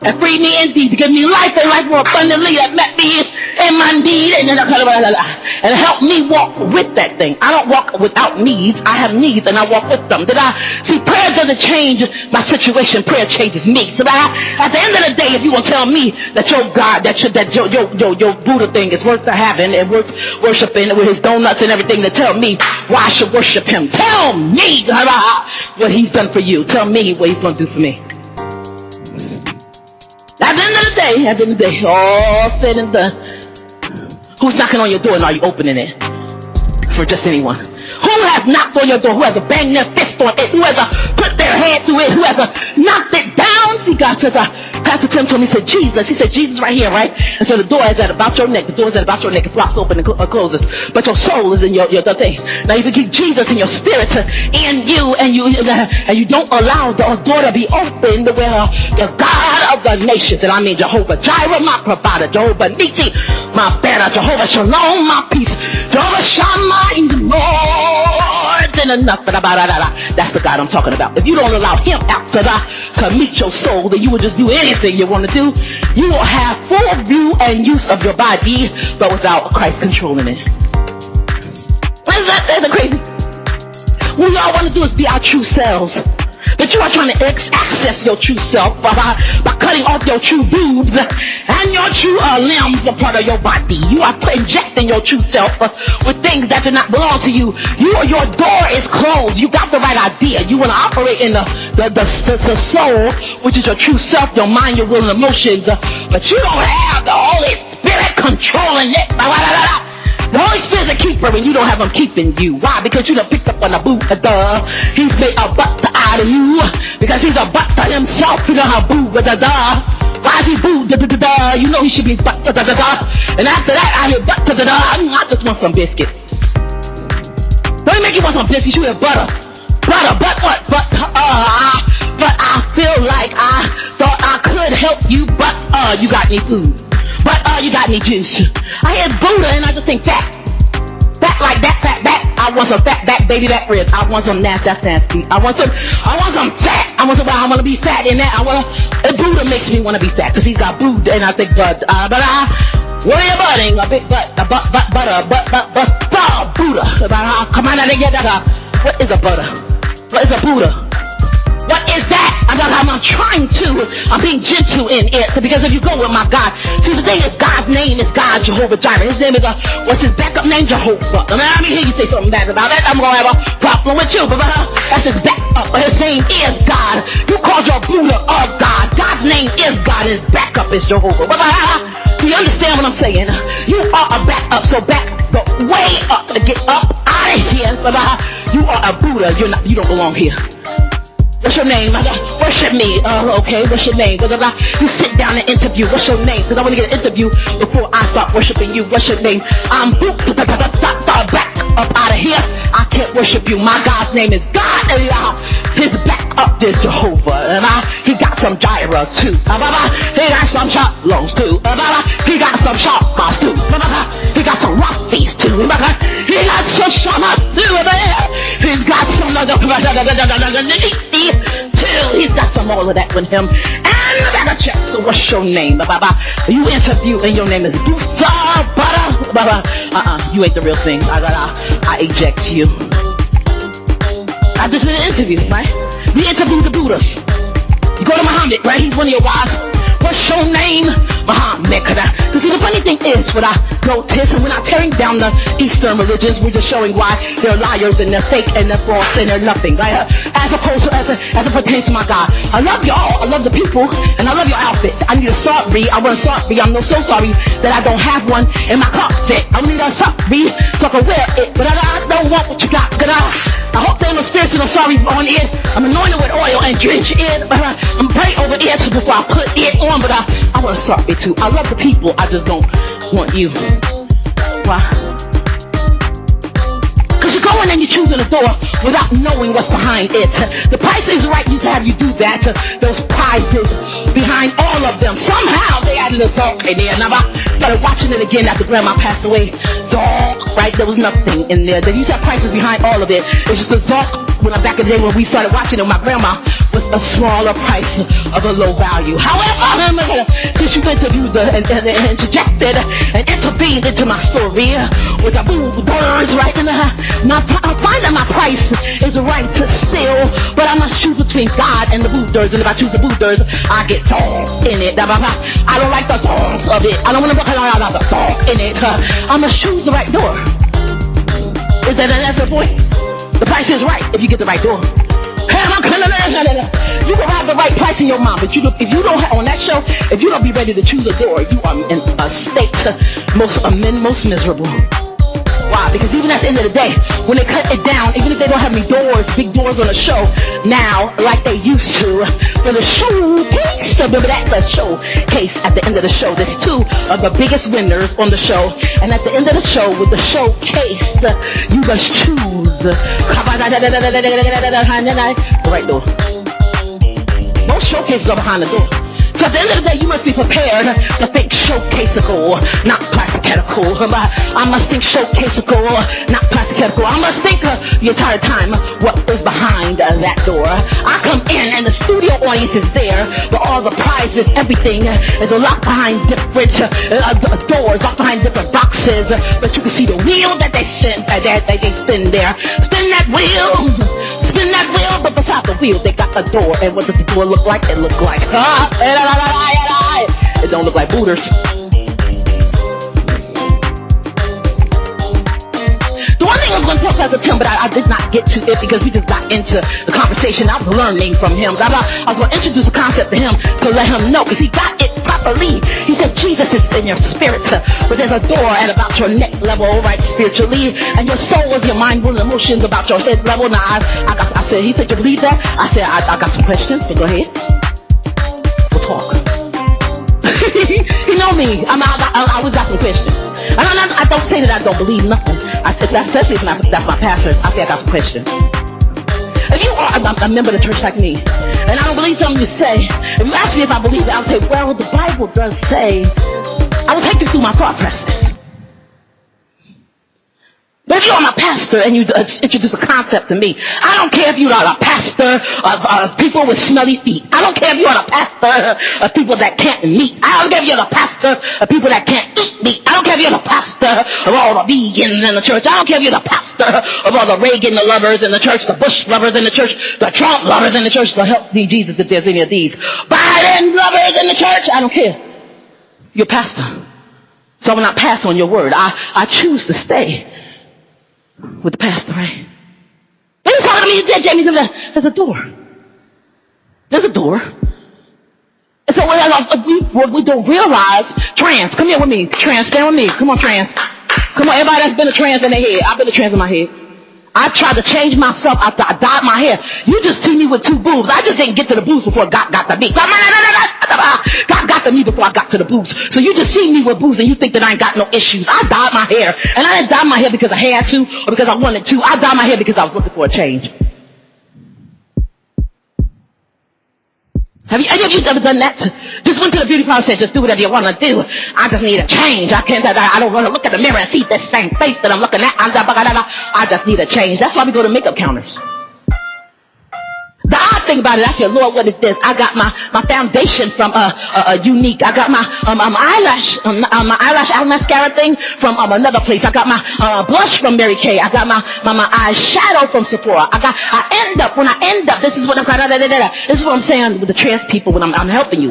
and free me indeed, to give me life and life more abundantly, that met me in my need, and help me walk with that thing. I don't walk without needs. I have needs, and I walk with them. See, prayer doesn't change my situation. Prayer changes me. So at the end of the day, if you want to tell me that your God, that your Buddha thing is worth having and worth worshiping with his donuts and everything, to tell me why I should worship him. Tell me what he's done for you. Tell me what he's going to do for me. At the end of the day, all said and done, who's knocking on your door and are you opening it for just anyone? Who has knocked on your door? Who has banged their fist on it? Who has put their hand through it? Who has knocked it down? See, God says, Pastor Tim told me, he said, Jesus. He said, Jesus right here, right? And so the door is at about your neck. The door is at about your neck. It flops open and closes. But your soul is in your thing. Now you can keep Jesus in your spirit in you, and you don't allow the door to be opened where the God of the nations, and I mean Jehovah Jireh, my provider, Jehovah Nisi, my banner, Jehovah Shalom, my peace, Jehovah Shammah, more than enough. That's the God I'm talking about. If you don't allow him out to meet your soul, then you will just do anything you want to do. You will have full view and use of your body, but without Christ controlling it. That's crazy. What we all want to do is be our true selves. But you are trying to access your true self by cutting off your true boobs and your true limbs, a part of your body. You are injecting your true self with things that do not belong to you. Your door is closed. You got the right idea. You want to operate in the soul, which is your true self, your mind, your will, and emotions. But you don't have the Holy Spirit controlling it. The Holy Spirit's a keeper and you don't have him keeping you. Why? Because you done picked up on a boot. He's made a butter out of you. Because he's a butter himself. You know how boo. Why is he boo? You know he should be butter. And after that, I hear butter. I just want some biscuits. Don't make you want some biscuits. You hear butter. But what? But I feel like I thought I could help you. But you got any food? But you got any juice? I hear Buddha and I just think fat. Fat like that, fat back. I want some fat back, baby back ribs. I want some nasty, that's nasty. I want some fat. I want to be fat in that. Buddha makes me want to be fat because he's got Buddha and I think what are you butting? A big butt, butter, Buddha. Come on, what is a butter? What is a Buddha? What is that? I'm trying to. I'm being gentle in it. Because if you go with my God, see the thing is God's name is God, Jehovah Jireh. His name is what's his backup name? Jehovah. Let me hear you say something bad about that. I'm gonna have a problem with you. But that's his backup. His name is God. You call your Buddha of God. God's name is God. His backup is Jehovah. Do you understand what I'm saying? You are a backup. So back the way up to get up out of here. You are a Buddha. You don't belong here. What's your name? Worship me. Okay, what's your name? You sit down and interview. What's your name? Because I want to get an interview before I start worshiping you. What's your name? I'm back up out of here. I can't worship you. My God's name is God. His back up is Jehovah. He got some Jireh too. He got some sharp lungs too. He got some sharp mouths too. He got some rock face too. He got some shamas too. He's got some he's got some all of that with him. And I got a check. So what's your name? You interview and your name is Buddha. You ain't the real thing. I eject you. I just did an interview, right? We interviewed the Buddhas. You go to Muhammad, right? He's one of your wives. What's your name? Muhammad. Because see, the funny thing is, what I notice, and we're not tearing down the Eastern religions, we're just showing why they're liars and they're fake and they're false and they're nothing, right? As opposed to, as it pertains to my God. I love y'all, I love the people, and I love your outfits. I need a sorry, I want a sorry. I'm so sorry that I don't have one in my closet. I need a sorry so I can wear it, but I don't want what you got. I hope there are no spirits and no sorries on it. I'm anointed with oil and drench it. I'm praying over it before I put it on, but I want to sorry too. I love the people, I just don't want you. Why? Because you're going and you're choosing a door without knowing what's behind it. The price is right to have you do that. Those prizes behind all of them. Somehow they added a salt in there. Now I started watching it again after Grandma passed away. Salt, right? There was nothing in there. They used to have prices behind all of it. It's just the salt. When I'm back in the day when we started watching it, my grandma was a smaller price of a low value. However, since you interviewed and interjected and intervened into my story with the words right in I find that my price is right still, but I must choose between God and the booters, and if I choose the booters, I get songs in it. I don't like the songs of it. I don't want to look at the songs in it. I must choose the right door. Is that's the point? The price is right if you get the right door. You can have the right price in your mind, but if you don't have on that show, if you don't be ready to choose a door, you are in a state most miserable. Why? Because even at the end of the day, when they cut it down, even if they don't have any doors, big doors on the show now, like they used to, for the showcase, remember that, the showcase at the end of the show, there's two of the biggest winners on the show, and at the end of the show, with the showcase, you must choose the right door. Most showcases are behind the door. So at the end of the day, you must be prepared to think showcaseable, not plasticatical. I must think showcaseable, not plasticatical. I must think the entire time what is behind that door. I come in and the studio audience is there, but all the prizes, everything is locked behind different doors, locked behind different boxes. But you can see the wheel that they spin there. Spin that wheel. Spin that wheel, but beside the wheel, they got a door. And what does the door look like? It looks like, it don't look like booters. The one thing I was going to tell Pastor Tim, but I did not get to it because we just got into the conversation. I was learning from him. I was going to introduce the concept to him to let him know, because he got it properly. He said Jesus is in your spirit, but there's a door at about your neck level, right, spiritually, and your soul is your mind, will, and emotions about your head level. Now I said, he said, you believe that? I said, I got some questions, but go ahead. We'll talk. He know me. I always got some questions. I don't say that I don't believe nothing. I said, especially if that's my pastor, I say I got some questions. If you are a member of the church like me, and I don't believe something you say, if you ask me if I believe it, I'll say, well, the Bible does say. I will take you through my thought process. But if you're my pastor and you introduce a concept to me, I don't care if you are a pastor of people with smelly feet. I don't care if you are a pastor of people that can't meet. I don't care if you're a pastor of people that can't eat meat. I don't care if you're the pastor of all the vegans in the church. I don't care if you're the pastor of all the Reagan lovers in the church, the Bush lovers in the church, the Trump lovers in the church, the help me Jesus if there's any of these Biden lovers in the church. I don't care. You're a pastor. So I'm not pass on your word. I choose to stay with the pastor, right? And he's talking to me, Jamie, there's a door. There's a door. And so we don't realize, trans, come here with me. Trans, stand with me. Come on, trans. Come on, everybody that's been a trans in their head. I've been a trans in my head. I tried to change myself after I dyed my hair. You just see me with two boobs. I just didn't get to the boobs before God got to me. God got to me before I got to the boobs. So you just see me with boobs and you think that I ain't got no issues. I dyed my hair. And I didn't dye my hair because I had to or because I wanted to. I dyed my hair because I was looking for a change. Have any of you ever done that? Just went to the beauty parlor and said, just do whatever you want to do. I just need a change. I don't want to look at the mirror and see this same face that I'm looking at. I just need a change. That's why we go to makeup counters. The odd thing about it, I said, Lord, what is this? I got my foundation from Unique. I got my eyelash eye mascara thing from another place. I got my blush from Mary Kay. I got my eyeshadow from Sephora. When I end up, this is what I'm this is what I'm saying with the trans people when I'm helping you.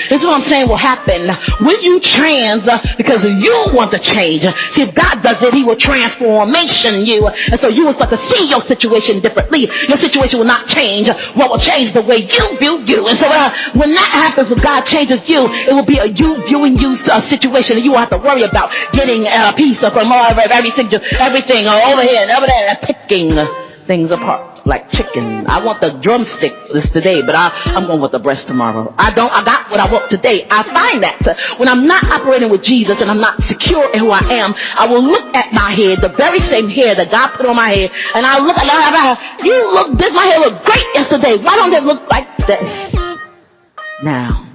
This is what I'm saying will happen when you trans because you want to change. See, if God does it, he will transformation you. And so you will start to see your situation differently. Your situation will not change. What will change the way you view you. And so when that happens, when God changes you, it will be a you viewing you situation, and you won't have to worry about getting a piece from everything over here and over there and picking things apart like chicken. I want the drumstick this today, but I'm going with the breast tomorrow. I got what I want today. I find that when I'm not operating with Jesus and I'm not secure in who I am, I will look at my head, the very same hair that God put on my head, and I'll look at my hair looked great yesterday. Why don't it look like this now?